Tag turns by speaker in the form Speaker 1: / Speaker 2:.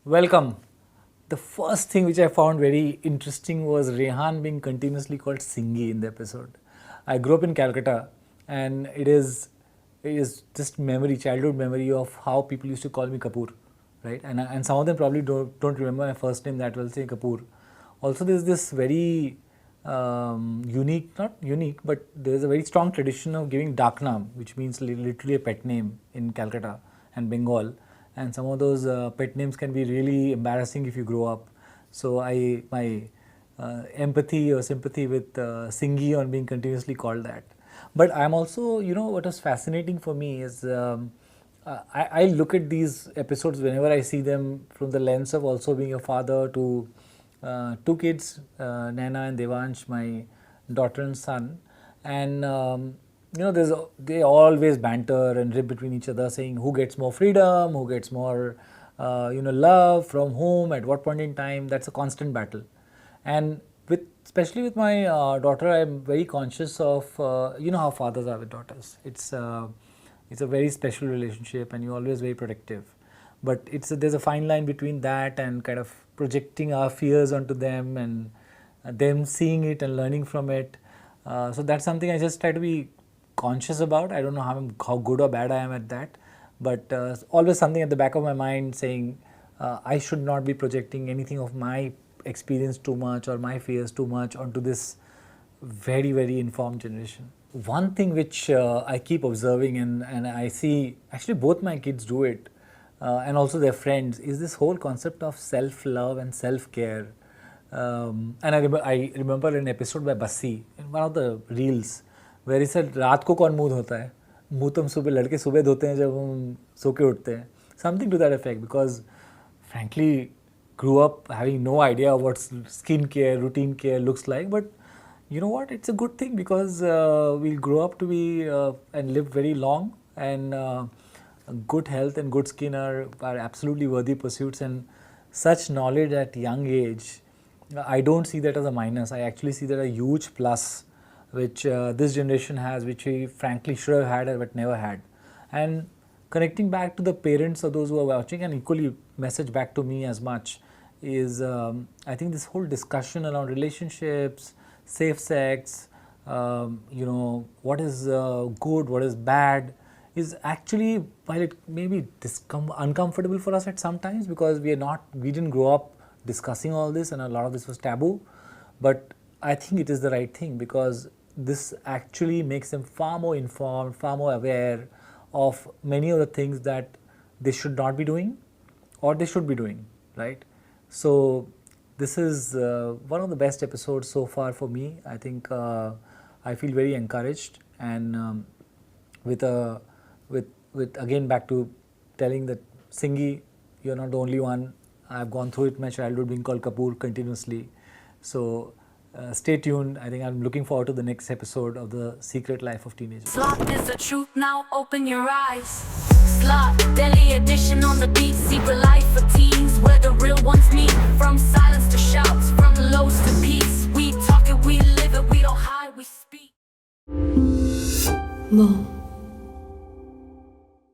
Speaker 1: Welcome. The first thing which I found very interesting was Rehan being continuously called Singy in the episode. I grew up in Calcutta, and it is just memory, childhood memory of how people used to call me Kapoor, right? And some of them probably don't remember my first name that well, say Kapoor. Also, there's this very unique, not unique, but there's a very strong tradition of giving Daknam, which means literally a pet name in Calcutta and Bengal. And some of those pet names can be really embarrassing if you grow up. So my empathy or sympathy with Singhi on being continuously called that. But I'm also, what was fascinating for me is I look at these episodes whenever I see them from the lens of also being a father to two kids, Naina and Devansh, my daughter and son, and they always banter and rib between each other, saying who gets more freedom, who gets more, love from whom at what point in time. That's a constant battle, and especially with my daughter, I'm very conscious of how fathers are with daughters. It's a very special relationship, and you're always very protective. But there's a fine line between that and kind of projecting our fears onto them and them seeing it and learning from it. So that's something I just try to be conscious about. I don't know how good or bad I am at that, but always something at the back of my mind saying I should not be projecting anything of my experience too much or my fears too much onto this very, very informed generation. One thing which I keep observing and I see actually both my kids do it and also their friends is this whole concept of self-love and self-care. And I remember an episode by Bassi in one of the reels where he said रात को कौन मुंह धोता है, मुंह तो हम सुबह लड़के सुबह धोते हैं जब हम सो के उठते हैं, something to that effect, because frankly grew up having no idea what skin care, routine care looks like. But you know what, it's a good thing because we'll grow up to be and live very long, and good health and good skin are absolutely worthy pursuits, and such knowledge at young age, I don't see that as a minus. I actually see that a huge plus which this generation has, which we frankly should have had but never had. And connecting back to the parents of those who are watching, and equally message back to me as much, is I think this whole discussion around relationships, safe sex, what is good, what is bad, is actually, while it may be uncomfortable for us at some times because we didn't grow up discussing all this and a lot of this was taboo, but I think it is the right thing because this actually makes them far more informed, far more aware of many of the things that they should not be doing or they should be doing, right? So this is one of the best episodes so far for me. I think I feel very encouraged, and with again back to telling that Singhi, you're not the only one. I've gone through it my childhood being called Kapoor continuously. So stay tuned. I think I'm looking forward to the next episode of The Secret Life of Teenagers.
Speaker 2: Slot is the truth, now open your eyes. Slot, Delhi edition on the beat. Secret life of teens, where the real